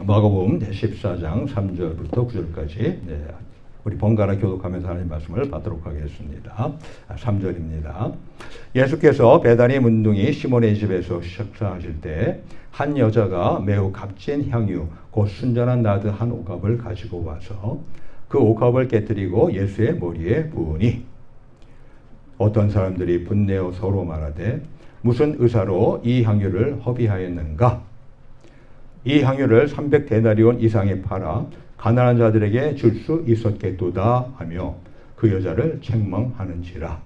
마가복음 14장 3절부터 9절까지 우리 번갈아 교독하면서 하나님 말씀을 받도록 하겠습니다. 3절입니다. 예수께서 베다니 문둥이 시몬의 집에서 식사하실 때 한 여자가 매우 값진 향유 곧 순전한 나드 한 옥합을 가지고 와서 그 옥합을 깨뜨리고 예수의 머리에 부으니 어떤 사람들이 분내어 서로 말하되 무슨 의사로 이 향유를 허비하였는가? 이 향유를 300데나리온 이상에 팔아 가난한 자들에게 줄 수 있었겠도다 하며 그 여자를 책망하는지라.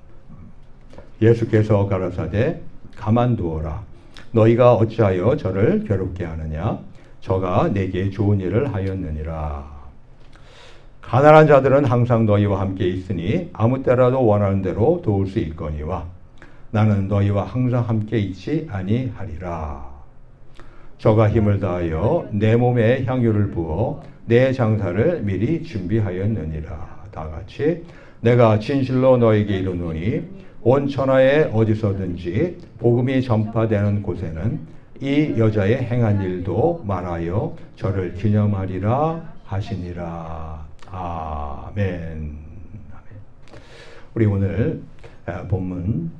예수께서 가라사대 가만두어라. 너희가 어찌하여 저를 괴롭게 하느냐? 저가 내게 좋은 일을 하였느니라. 가난한 자들은 항상 너희와 함께 있으니 아무 때라도 원하는 대로 도울 수 있거니와 나는 너희와 항상 함께 있지 아니하리라. 저가 힘을 다하여 내 몸에 향유를 부어 내 장사를 미리 준비하였느니라. 다 같이 내가 진실로 너에게 이르노니 온 천하에 어디서든지 복음이 전파되는 곳에는 이 여자의 행한 일도 말하여 저를 기념하리라 하시니라. 아멘. 우리 오늘 본문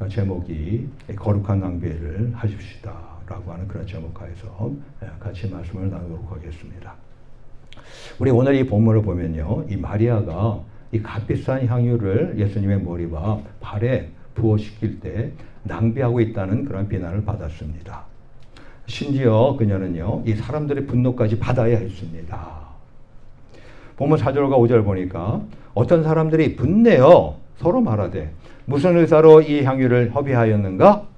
제목이 거룩한 낭비를 하십시다 라고 하는 그런 제목하에서 같이 말씀을 나누도록 하겠습니다. 우리 오늘 이 본문을 보면요, 이 마리아가 이 값비싼 향유를 예수님의 머리와 발에 부어시킬 때 낭비하고 있다는 그런 비난을 받았습니다. 심지어 그녀는요, 이 사람들의 분노까지 받아야 했습니다. 본문 4절과 5절 보니까 어떤 사람들이 분내어 서로 말하되 무슨 의사로 이 향유를 허비하였는가?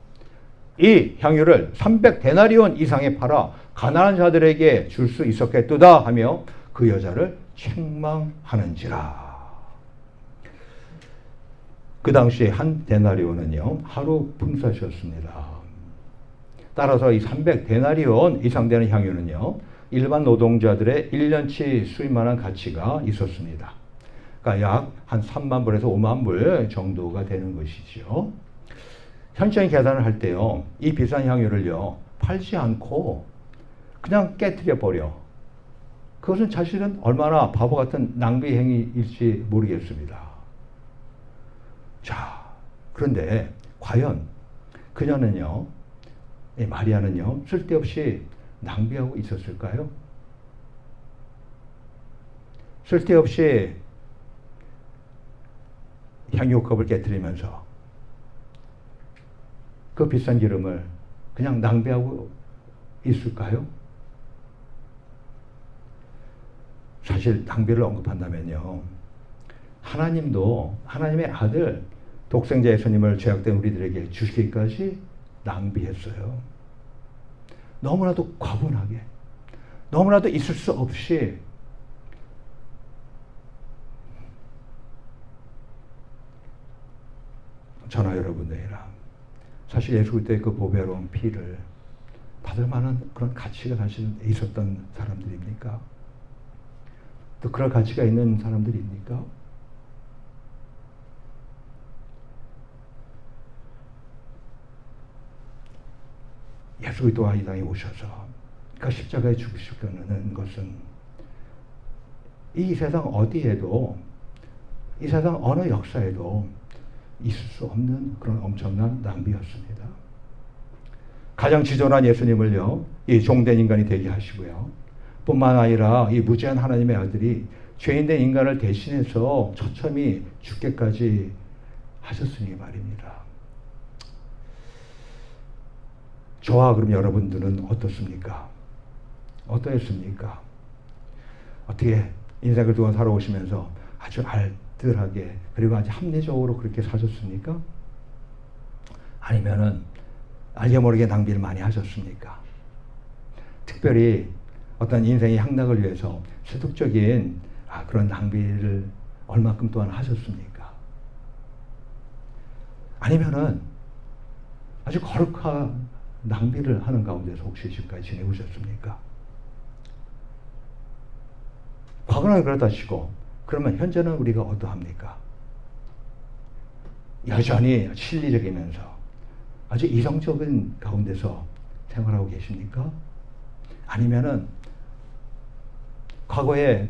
이 향유를 300데나리온 이상에 팔아 가난한 자들에게 줄 수 있었겠도다 하며 그 여자를 책망하는지라. 그 당시에 한 데나리온은요, 하루 품삯이었습니다. 따라서 이 300데나리온 이상 되는 향유는요, 일반 노동자들의 1년치 수입만한 가치가 있었습니다. 그러니까 약 한 3만 불에서 5만 불 정도가 되는 것이죠. 현실적인 계산을 할 때요, 이 비싼 향유를요, 팔지 않고 그냥 깨트려 버려. 그것은 사실은 얼마나 바보 같은 낭비 행위일지 모르겠습니다. 자, 그런데 과연 그녀는요, 마리아는요, 쓸데없이 낭비하고 있었을까요? 쓸데없이 향유컵을 깨트리면서 그 비싼 기름을 그냥 낭비하고 있을까요? 사실 낭비를 언급한다면요, 하나님도 하나님의 아들 독생자 예수님을 죄악된 우리들에게 주시기까지 낭비했어요. 너무나도 과분하게, 너무나도 있을 수 없이 저나 여러분들이랑 사실 예수 그리스도의 그 보배로운 피를 받을 만한 그런 가치가 사실 있었던 사람들입니까? 또 그럴 가치가 있는 사람들입니까? 예수 그리스도가 이 땅에 오셔서 그 십자가에 죽으시려는 것은 이 세상 어디에도, 이 세상 어느 역사에도 있을 수 없는 그런 엄청난 낭비였습니다. 가장 지존한 예수님을요, 이 종된 인간이 되게 하시고요, 뿐만 아니라 이 무지한 하나님의 아들이 죄인된 인간을 대신해서 처참히 죽게까지 하셨으니 말입니다. 저와 그럼 여러분들은 어떻습니까? 어떠했습니까? 어떻게 인생을 동안 살아오시면서 아주 알뜰하게 그리고 아주 합리적으로 그렇게 사셨습니까? 아니면은 알게 모르게 낭비를 많이 하셨습니까? 특별히 어떤 인생의 향락을 위해서 세속적인 그런 낭비를 얼마큼 또한 하셨습니까? 아니면은 아주 거룩한 낭비를 하는 가운데서 혹시 지금까지 지내오셨습니까? 과거는 그렇다 치고 그러면 현재는 우리가 어떠합니까? 여전히 실리적이면서 아주 이성적인 가운데서 생활하고 계십니까? 아니면은 과거에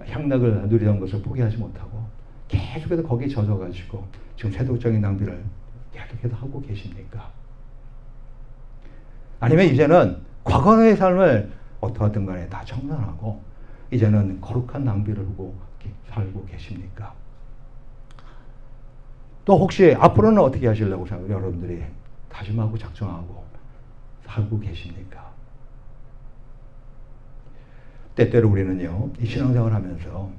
향락을 누리던 것을 포기하지 못하고 계속해서 거기에 젖어가지고 지금 세속적인 낭비를 계속해서 하고 계십니까? 아니면 이제는 과거의 삶을 어떠하든 간에 다 청산하고 이제는 거룩한 낭비를 하고 살고 계십니까? 또 혹시 앞으로는 어떻게 하시려고 여러분들이 다짐하고 작정하고 살고 계십니까? 때때로 우리는요, 이 신앙생활을 하면서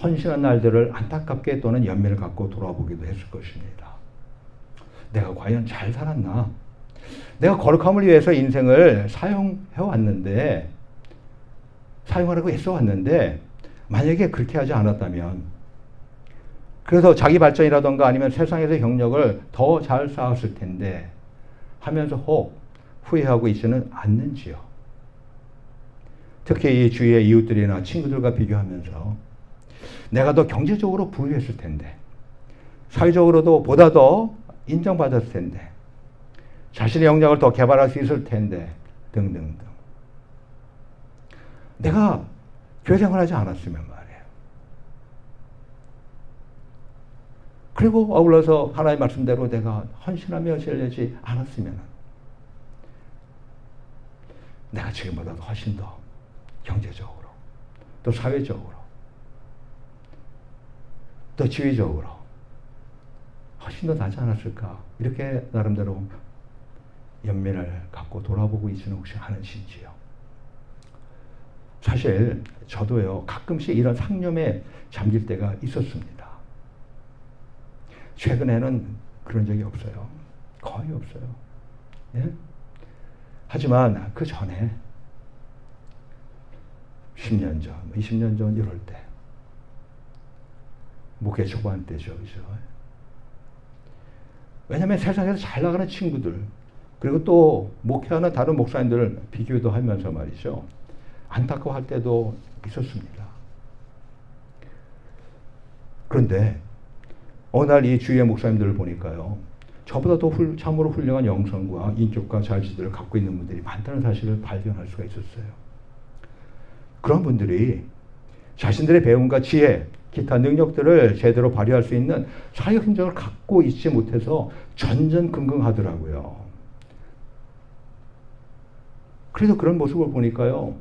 헌신한 날들을 안타깝게 또는 연민을 갖고 돌아보기도 했을 것입니다. 내가 과연 잘 살았나? 내가 거룩함을 위해서 인생을 사용해왔는데, 사용하려고 애써왔는데, 만약에 그렇게 하지 않았다면, 그래서 자기 발전이라던가 아니면 세상에서 경력을 더 잘 쌓았을 텐데, 하면서 혹 후회하고 있지는 않는지요? 특히 이 주위의 이웃들이나 친구들과 비교하면서 내가 더 경제적으로 부유했을 텐데, 사회적으로도 보다 더 인정받았을 텐데, 자신의 역량을 더 개발할 수 있을 텐데, 등등등. 내가 교회 생활하지 않았으면 말이에요. 그리고 아울러서 하나님의 말씀대로 내가 헌신하며 지내지 않았으면 내가 지금보다도 훨씬 더 경제적으로, 또 사회적으로, 또 지위적으로 훨씬 더 낫지 않았을까? 이렇게 나름대로 연민을 갖고 돌아보고 있지는 혹시 않으신지요? 사실 저도요, 가끔씩 이런 상념에 잠길 때가 있었습니다. 최근에는 그런 적이 없어요. 거의 없어요. 예? 하지만 그 전에 10년 전, 20년 전 이럴 때 목회 초반 때죠. 그죠? 왜냐하면 세상에서 잘 나가는 친구들, 그리고 또 목회하는 다른 목사님들을 비교도 하면서 말이죠. 안타까워할 때도 있었습니다. 그런데 어느 날 이 주위의 목사님들을 보니까요, 저보다 더 참으로 훌륭한 영성과 인격과 자질들을 갖고 있는 분들이 많다는 사실을 발견할 수가 있었어요. 그런 분들이 자신들의 배움과 지혜, 기타 능력들을 제대로 발휘할 수 있는 사역 흔적을 갖고 있지 못해서 전전긍긍하더라고요. 그래서 그런 모습을 보니까요,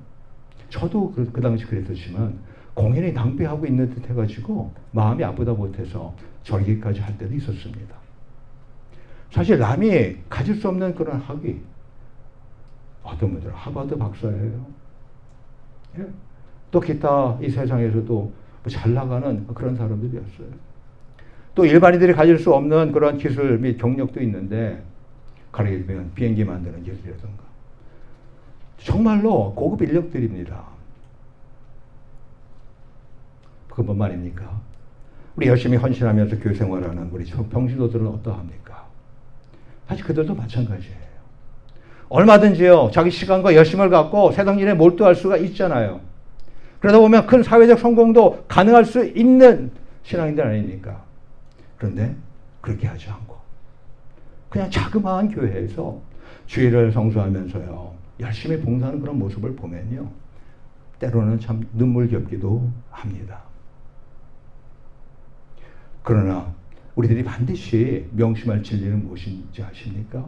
저도 그 당시 그랬었지만 공연히 낭비하고 있는 듯 해가지고 마음이 아프다 못해서 절기까지 할 때도 있었습니다. 사실 남이 가질 수 없는 그런 학위, 어떤 분들은 하버드 박사예요. 예? 또 기타 이 세상에서도 잘 나가는 그런 사람들이었어요. 또 일반인들이 가질 수 없는 그런 기술 및 경력도 있는데, 가령 보면 비행기 만드는 기술이라든가 정말로 고급 인력들입니다. 그건 뭔 말입니까? 우리 열심히 헌신하면서 교회 생활하는 우리 평신도들은 어떠합니까? 사실 그들도 마찬가지예요. 얼마든지요, 자기 시간과 열심을 갖고 세상 일에 몰두할 수가 있잖아요. 그러다 보면 큰 사회적 성공도 가능할 수 있는 신앙인들 아닙니까? 그런데 그렇게 하지 않고 그냥 자그마한 교회에서 주일을 성수하면서요, 열심히 봉사하는 그런 모습을 보면요, 때로는 참 눈물겹기도 합니다. 그러나 우리들이 반드시 명심할 진리는 무엇인지 아십니까?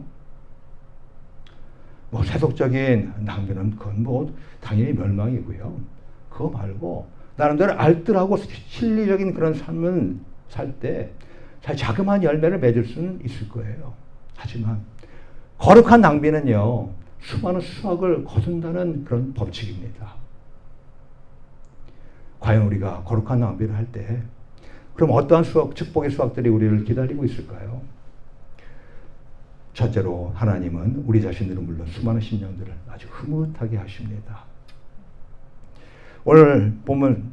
뭐 세속적인 낭비는 그건 당연히 멸망이고요. 그거 말고 나름대로 알뜰하고 실리적인 그런 삶을 살 때 자그마한 열매를 맺을 수는 있을 거예요. 하지만 거룩한 낭비는요, 수많은 수확을 거둔다는 그런 법칙입니다. 과연 우리가 거룩한 낭비를 할 때 그럼 어떠한 축복의 수확들이 우리를 기다리고 있을까요? 첫째로 하나님은 우리 자신들은 물론 수많은 심령들을 아주 흐뭇하게 하십니다. 오늘 본문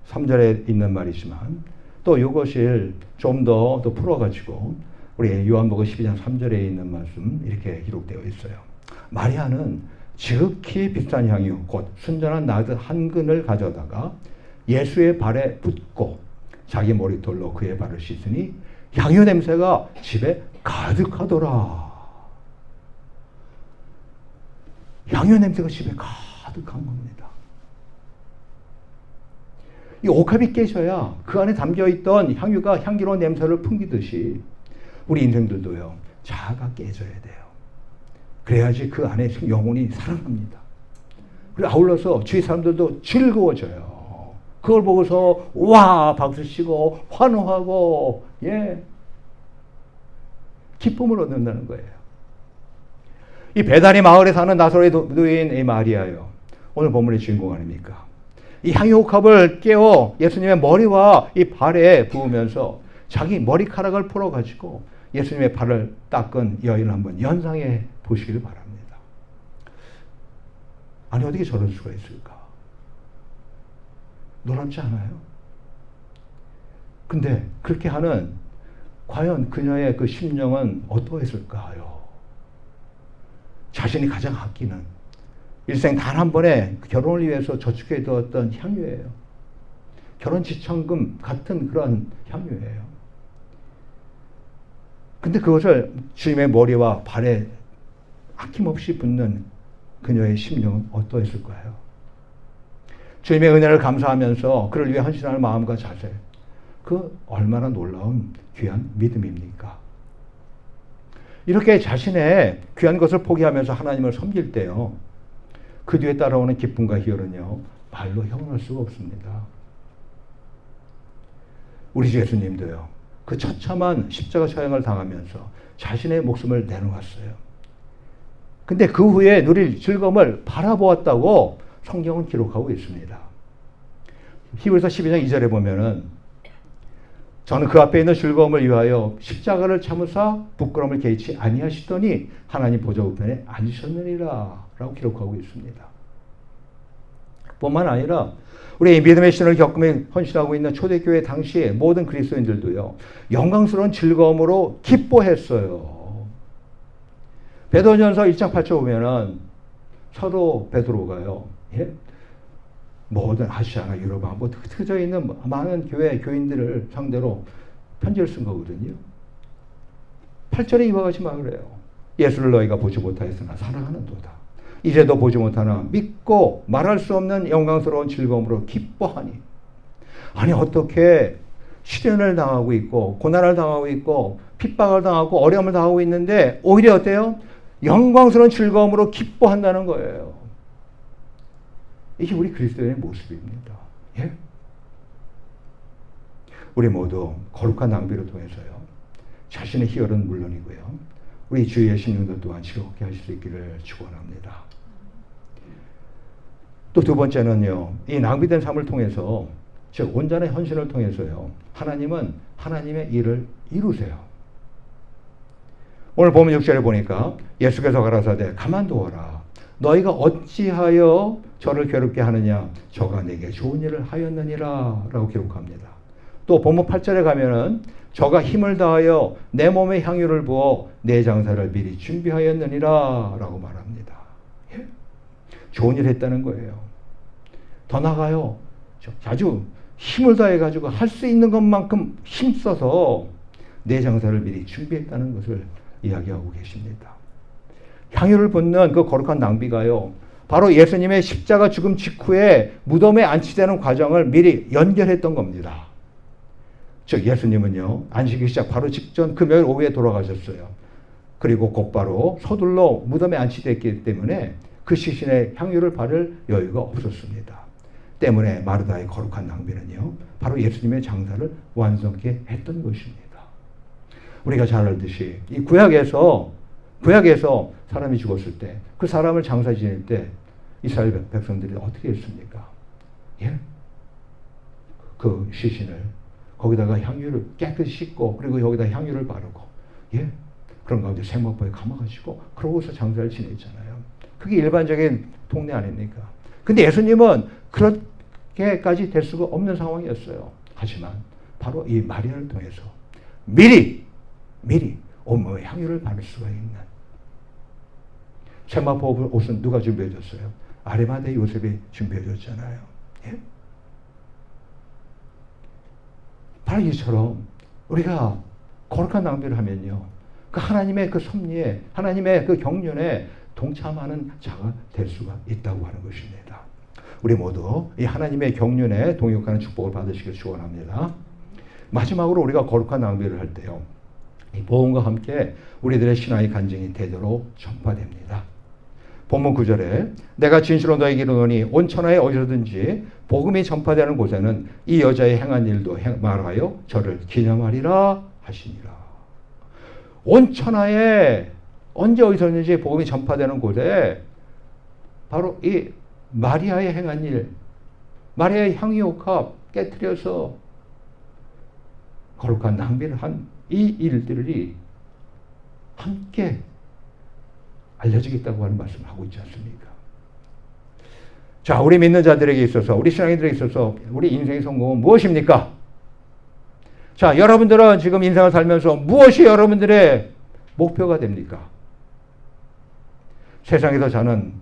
3절에 있는 말이지만 또 이것을 좀 더 풀어가지고 우리 요한복음 12장 3절에 있는 말씀 이렇게 기록되어 있어요. 마리아는 지극히 비싼 향유 곧 순전한 나드 한 근을 가져다가 예수의 발에 붓고 자기 머리털로 그의 발을 씻으니 향유 냄새가 집에 가득하더라. 향유 냄새가 집에 가득한 겁니다. 이 옥합이 깨져야 그 안에 담겨있던 향유가 향기로운 냄새를 풍기듯이 우리 인생들도요, 자아가 깨져야 돼요. 그래야지 그 안에 영혼이 살아납니다. 그리고 아울러서 주위 사람들도 즐거워져요. 그걸 보고서 와 박수치고 환호하고 기쁨을 얻는다는 거예요. 이 베다니 마을에 사는 나사로의 노인 이 마리아요. 오늘 본문의 주인공 아닙니까? 이 향유옥합을 깨워 예수님의 머리와 이 발에 부으면서 자기 머리카락을 풀어가지고 예수님의 발을 닦은 여인을 한번 연상해 보시기를 바랍니다. 아니 어떻게 저럴 수가 있을까? 놀랍지 않아요? 근데 그렇게 하는 과연 그녀의 그 심령은 어떠했을까요? 자신이 가장 아끼는 일생 단 한 번에 결혼을 위해서 저축해 두었던 향유예요. 결혼 지참금 같은 그런 향유예요. 근데 그것을 주님의 머리와 발에 아낌없이 붓는 그녀의 심령은 어떠했을까요? 주님의 은혜를 감사하면서 그를 위해 헌신하는 마음과 자세, 그 얼마나 놀라운 귀한 믿음입니까? 이렇게 자신의 귀한 것을 포기하면서 하나님을 섬길 때요, 그 뒤에 따라오는 기쁨과 희열은요, 말로 형용할 수가 없습니다. 우리 주 예수님도요, 그 처참한 십자가 처형을 당하면서 자신의 목숨을 내놓았어요. 근데 그 후에 누릴 즐거움을 바라보았다고 성경은 기록하고 있습니다. 히브리서 12장 2절에 보면은 저는 그 앞에 있는 즐거움을 위하여 십자가를 참으사 부끄러움을 개의치 아니하시더니 하나님 보좌 우편에 앉으셨느니라 라고 기록하고 있습니다. 뿐만 아니라 우리 믿음의 신을 겪으며 헌신하고 있는 초대교회 당시의 모든 그리스도인들도요, 영광스러운 즐거움으로 기뻐했어요. 베드로전서 1장 8절 보면은 사도 베드로가요, 모든 아시아나 유럽아 뭐 흩어져 있는 많은 교회 교인들을 상대로 편지를 쓴 거거든요. 8절에 이와 같이 말을 해요. 예수를 너희가 보지 못하였으나 사랑하는도다. 이제도 보지 못하나 믿고 말할 수 없는 영광스러운 즐거움으로 기뻐하니. 아니 어떻게 시련을 당하고 있고 고난을 당하고 있고 핍박을 당하고 어려움을 당하고 있는데 오히려 어때요? 영광스러운 즐거움으로 기뻐한다는 거예요. 이게 우리 그리스도인의 모습입니다. 예? 우리 모두 거룩한 낭비를 통해서요, 자신의 희열은 물론이고요, 우리 주위의 심령도 또한 즐겁게 하실 수 있기를 축원합니다. 또 두 번째는요, 이 낭비된 삶을 통해서, 즉 온전한 헌신을 통해서요, 하나님은 하나님의 일을 이루세요. 오늘 보면 6절에 보니까 예수께서 가라사대 가만두어라. 너희가 어찌하여 저를 괴롭게 하느냐? 저가 내게 좋은 일을 하였느니라 라고 기록합니다. 또 본문 8절에 가면은 저가 힘을 다하여 내 몸에 향유를 부어 내 장사를 미리 준비하였느니라 라고 말합니다. 예? 좋은 일 했다는 거예요. 더 나아가요, 아주 힘을 다해가지고 할 수 있는 것만큼 힘써서 내 장사를 미리 준비했다는 것을 이야기하고 계십니다. 향유를 붓는 그 거룩한 낭비가요, 바로 예수님의 십자가 죽음 직후에 무덤에 안치되는 과정을 미리 연결했던 겁니다. 즉 예수님은요, 안식일 시작 바로 직전 금요일 오후에 돌아가셨어요. 그리고 곧바로 서둘러 무덤에 안치됐기 때문에 그 시신에 향유를 바를 여유가 없었습니다. 때문에 마르다의 거룩한 낭비는요, 바로 예수님의 장사를 완성케 했던 것입니다. 우리가 잘 알듯이 이 구약에서 사람이 죽었을 때, 그 사람을 장사 지낼 때 이스라엘 백성들이 어떻게 했습니까? 예? 그 시신을 거기다가 향유를 깨끗이 씻고, 그리고 여기다 향유를 바르고, 예? 그런 가운데 세마포에 감아가지고 그러고서 장사를 지냈잖아요. 그게 일반적인 동네 아닙니까? 근데 예수님은 그렇게까지 될 수가 없는 상황이었어요. 하지만 바로 이 마리아를 통해서 미리 온몸에 향유를 바를 수가 있는, 세마포 옷은 누가 준비해 줬어요? 아리마대 요셉이 준비해 줬잖아요. 예? 바로 이처럼 우리가 거룩한 낭비를 하면요, 그 하나님의 그 섭리에, 하나님의 그 경륜에 동참하는 자가 될 수가 있다고 하는 것입니다. 우리 모두 이 하나님의 경륜에 동역하는 축복을 받으시길 축원합니다. 마지막으로 우리가 거룩한 낭비를 할 때요, 이 복음과 함께 우리들의 신앙의 간증이 되도록 전파됩니다. 본문 9절에 내가 진실로 너에게 이르노니 온 천하에 어디서든지 복음이 전파되는 곳에는 이 여자의 행한 일도 말하여 저를 기념하리라 하시니라. 온 천하에 언제 어디서든지 복음이 전파되는 곳에 바로 이 마리아의 행한 일, 마리아의 향유옥합 깨트려서 거룩한 낭비를 한 이 일들이 함께 알려지겠다고 하는 말씀을 하고 있지 않습니까? 자, 우리 믿는 자들에게 있어서, 우리 신앙인들에게 있어서 우리 인생의 성공은 무엇입니까? 자, 여러분들은 지금 인생을 살면서 무엇이 여러분들의 목표가 됩니까? 세상에서 자는,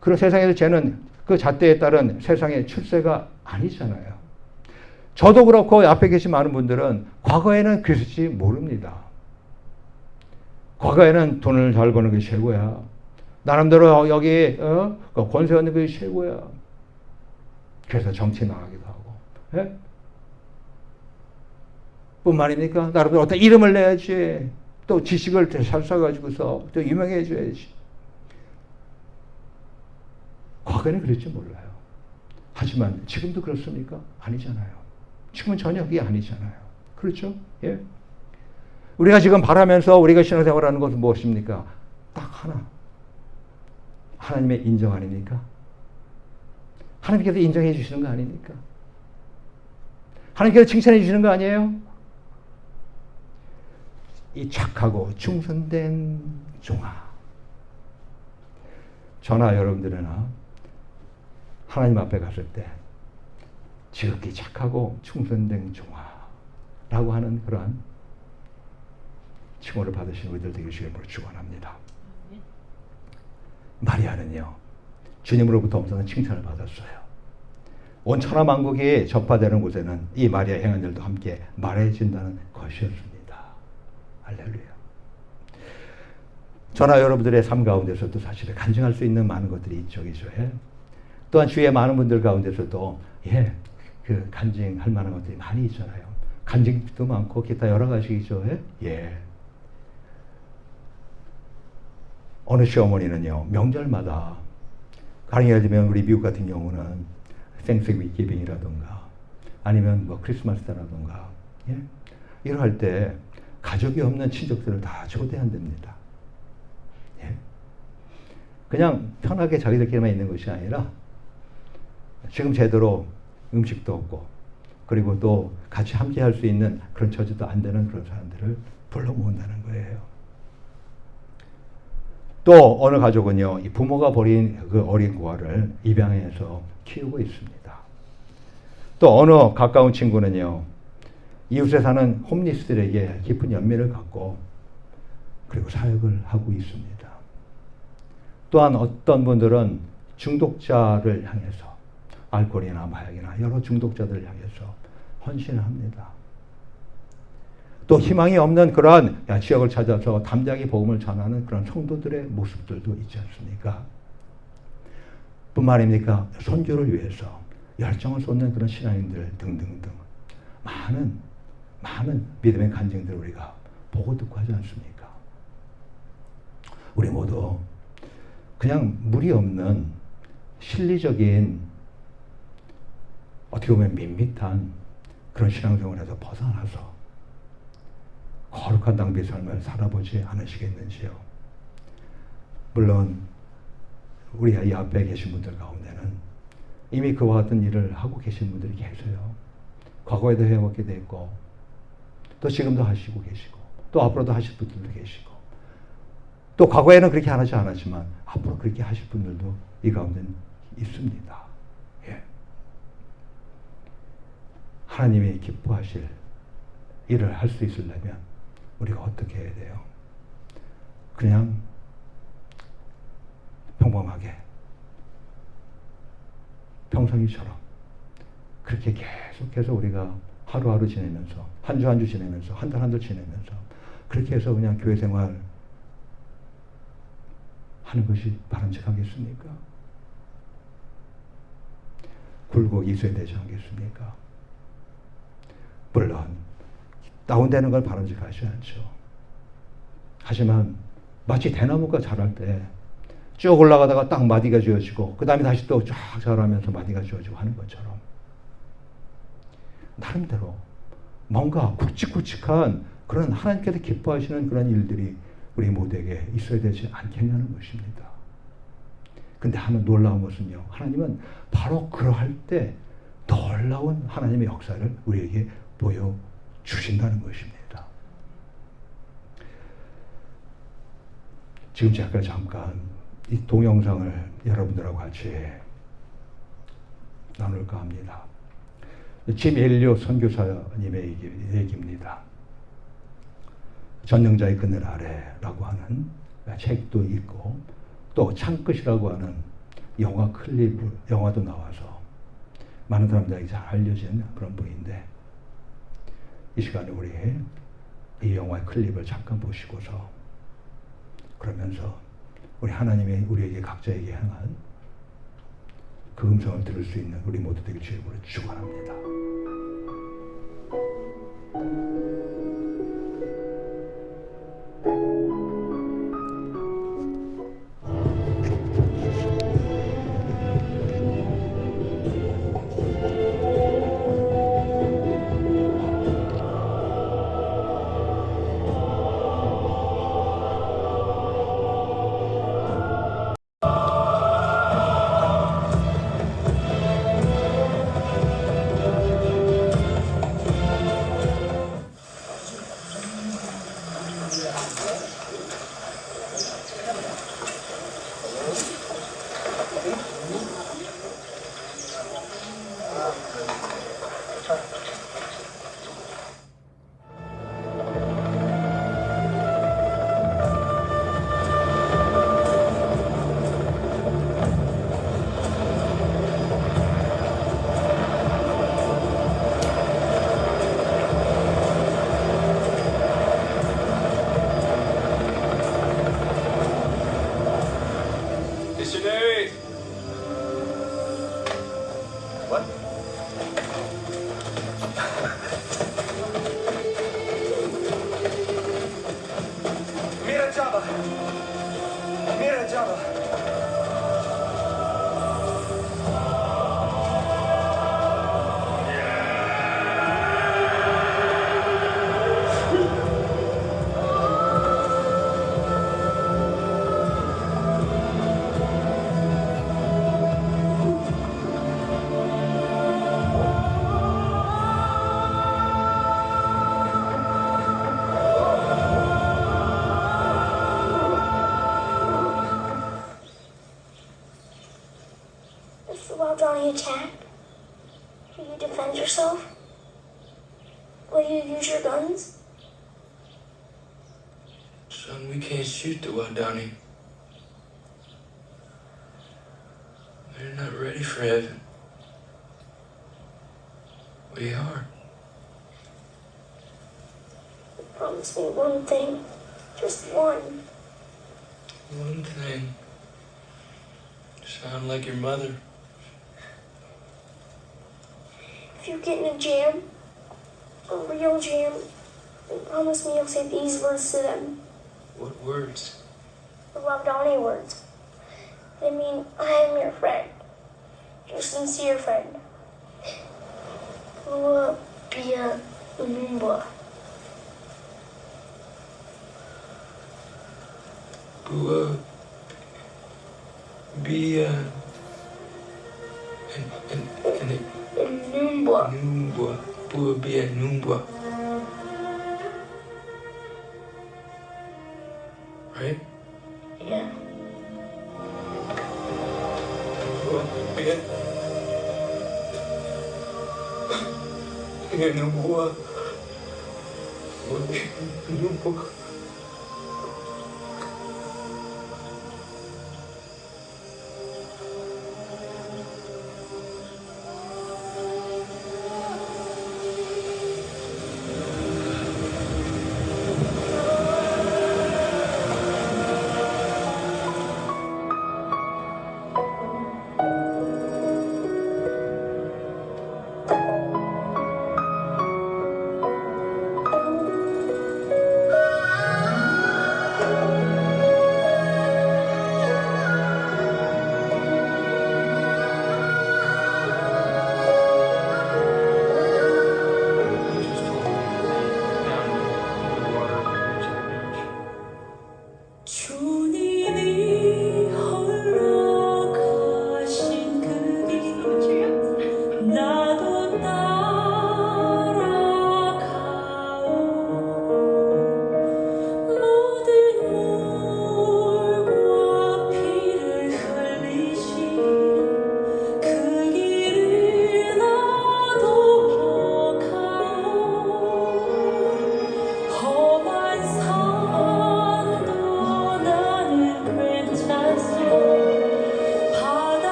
그런 세상에서 재는 그 잣대에 따른 세상의 출세가 아니잖아요. 저도 그렇고 앞에 계신 많은 분들은 과거에는 그랬을지 모릅니다. 과거에는 돈을 잘 버는 게 최고야. 나름대로 여기 권세 얻는 게 최고야. 그래서 정치 나가기도 하고. 예? 뿐만 아닙니까? 나름대로 어떤 이름을 내야지. 또 지식을 잘 써가지고서 또 유명해져야지. 과거에는 그랬지 몰라요. 하지만 지금도 그렇습니까? 아니잖아요. 지금은 전혀 그게 아니잖아요. 그렇죠? 예. 우리가 지금 바라면서 우리가 신앙생활하는 것은 무엇입니까? 딱 하나. 하나님의 인정 아닙니까? 하나님께서 인정해 주시는 거 아닙니까? 하나님께서 칭찬해 주시는 거 아니에요? 이 착하고 충성된 종아. 저나 여러분들이나 하나님 앞에 갔을 때 지극히 착하고 충성된 종아라고 하는 그러한 칭호를 받으신 우리들 되시길 축원합니다. 마리아는요, 주님으로부터 엄청난 칭찬을 받았어요. 온 천하 만국이 전파되는 곳에는 이 마리아의 행한 일도 함께 말해진다는 것이었습니다. 할렐루야. 저나 여러분들의 삶 가운데서도 사실 간증할 수 있는 많은 것들이 있죠. 또한 주위의 많은 분들 가운데서도 그 간증할 만한 것들이 많이 있잖아요. 간증도 많고 기타 여러 가지죠. 예. 어느 시어머니는요, 명절마다, 가령 예를 들면 우리 미국 같은 경우는 땡스기빙이라든가 아니면 뭐 크리스마스 때라든가, 예? 이럴 때 가족이 없는 친척들을 다 초대한답니다. 예? 그냥 편하게 자기들끼리만 있는 것이 아니라 지금 제대로 음식도 없고 그리고 또 같이 함께 할 수 있는 그런 처지도 안 되는 그런 사람들을 불러 모은다는 거예요. 또 어느 가족은요, 이 부모가 버린 그 어린 고아를 입양해서 키우고 있습니다. 또 어느 가까운 친구는요, 이웃에 사는 홈리스들에게 깊은 연민을 갖고 그리고 사역을 하고 있습니다. 또한 어떤 분들은 중독자를 향해서 알코올이나 마약이나 여러 중독자들을 향해서 헌신을 합니다. 또 희망이 없는 그러한 지역을 찾아서 담대하게 복음을 전하는 그런 성도들의 모습들도 있지 않습니까? 뿐만 아닙니까? 선교를 위해서 열정을 쏟는 그런 신앙인들 등등등 많은 믿음의 간증들을 우리가 보고 듣고 하지 않습니까? 우리 모두 그냥 무리 없는 실리적인 어떻게 보면 밋밋한 그런 신앙생활에서 벗어나서 거룩한 낭비의 삶을 살아보지 않으시겠는지요? 물론 우리 이 앞에 계신 분들 가운데는 이미 그와 같은 일을 하고 계신 분들이 계세요. 과거에도 해왔게 됐고 또 지금도 하시고 계시고 또 앞으로도 하실 분들도 계시고 또 과거에는 그렇게 안 하지 않았지만 앞으로 그렇게 하실 분들도 이 가운데는 있습니다. 예. 하나님이 기뻐하실 일을 할 수 있으려면 우리가 어떻게 해야 돼요? 그냥 평범하게 평상시처럼 그렇게 계속해서 우리가 하루하루 지내면서 한 주 한 주 지내면서 한 달 한 달 지내면서 그렇게 해서 그냥 교회 생활 하는 것이 바람직하겠습니까? 굴곡이 있어야 되지 않겠습니까? 물론 다운되는 걸 바람직하지 않죠. 하지만 마치 대나무가 자랄 때 쭉 올라가다가 딱 마디가 지어지고 그 다음에 다시 또 쫙 자라면서 마디가 지어지고 하는 것처럼 나름대로 뭔가 굵직굵직한 그런 하나님께서 기뻐하시는 그런 일들이 우리 모두에게 있어야 되지 않겠냐는 것입니다. 근데 하는 놀라운 것은요, 하나님은 바로 그러할 때 놀라운 하나님의 역사를 우리에게 보여주신다는 것입니다. 지금 제가 잠깐 이 동영상을 여러분들하고 같이 나눌까 합니다. 짐 엘리엇 선교사님의 얘기입니다. 전능자의 그늘 아래라고 하는 책도 있고 또 창끝이라고 하는 영화 영화도 나와서 많은 사람들에게 잘 알려진 그런 분인데 이 시간에 우리 이 영화의 클립을 잠깐 보시고서 그러면서 우리 하나님의 우리에게 각자에게 향한 그 음성을 들을 수 있는 우리 모두 되길 주의 이름으로 축원합니다. Missionary! What? Mira Java! Mira Java! While Johnny attacked, will you defend yourself? Will you use your guns? Son, we can't shoot the wild Donnie. We're not ready for heaven. We are. Promise me one thing. Just one. One thing. Sound like your mother. If you get in a jam, a real jam, then promise me you'll say these words to them. What words? The Rob Donnie words. They mean, I am your friend. Your sincere friend. Bua Bia Umumba. Bua. Bia. And it. Numba. Numbwa. Bua Bia Numbwa. Right? Yeah. Bua Bia. Bia Numbwa. Bua Bia Numbwa.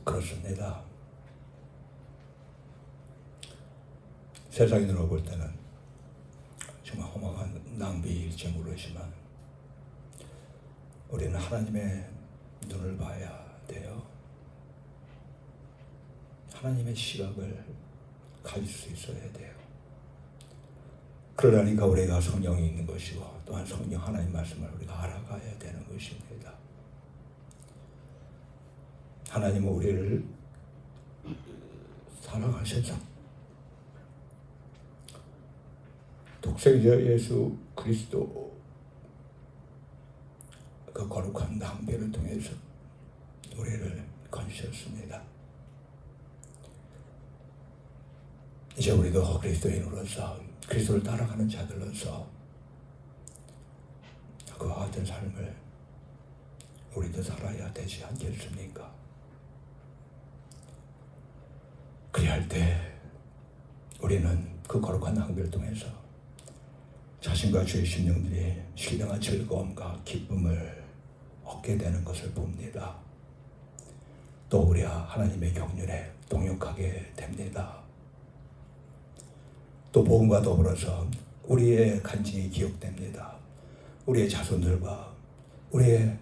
그렇습니다. 세상이 눈으로 볼 때는 정말 허망한 낭비일지 모르지만 우리는 하나님의 눈을 봐야 돼요. 하나님의 시각을 가질 수 있어야 돼요. 그러려니까 우리가 성령이 있는 것이고 또한 성령 하나님 말씀을 우리가 알아가야 되는 것입니다. 하나님은 우리를 사랑하셔서 독생자 예수 그리스도 그 거룩한 낭비를 통해서 우리를 건지셨습니다. 이제 우리도 그리스도인으로서 그리스도를 따라가는 자들로서 그와 같은 삶을 우리도 살아야 되지 않겠습니까? 그리할 때 우리는 그 거룩한 낭비를 통해서 자신과 주의 심령들이 신령한 즐거움과 기쁨을 얻게 되는 것을 봅니다. 또 우리가 하나님의 경륜에 동역하게 됩니다. 또 복음과 더불어서 우리의 간증이 기억됩니다. 우리의 자손들과 우리의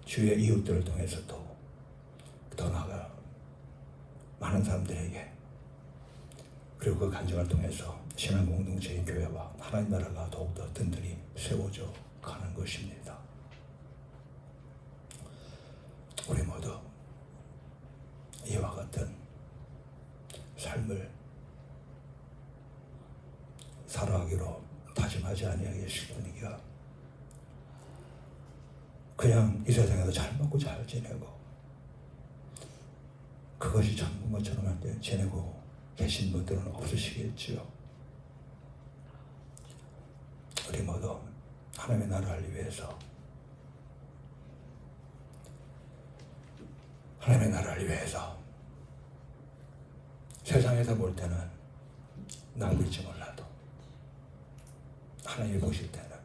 주의 이웃들을 통해서도 더 나아가 많은 사람들에게 그리고 그 간증을 통해서 신앙 공동체의 교회와 하나님 나라가 더욱더 든든히 세워져 가는 것입니다. 우리 모두 이와 같은 삶을 살아가기로 다짐하지 아니하겠습니까? 그냥 이 세상에서 잘 먹고 잘 지내고 그것이 전부인 것처럼 지내고 계신 분들은 없으시겠지요. 우리 모두 하나님의 나라를 위해서 하나님의 나라를 위해서 세상에서 볼 때는 낭비일지 몰라도 하나님이 보실 때는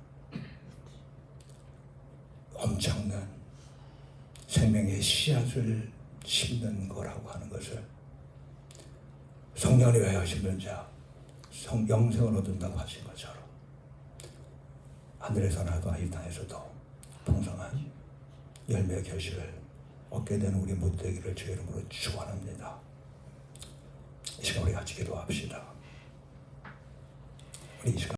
엄청난 생명의 씨앗을 심는 거라고 하는 것을 성령을 위하여 심는 자 영생을 얻는다고 하신 것처럼 하늘에서나 이 땅에서도 풍성한 열매의 결실을 얻게 되는 우리 모두 되기를 주의 이름으로 축원합니다. 이 시간 우리 같이 기도합시다. 우리 이 시간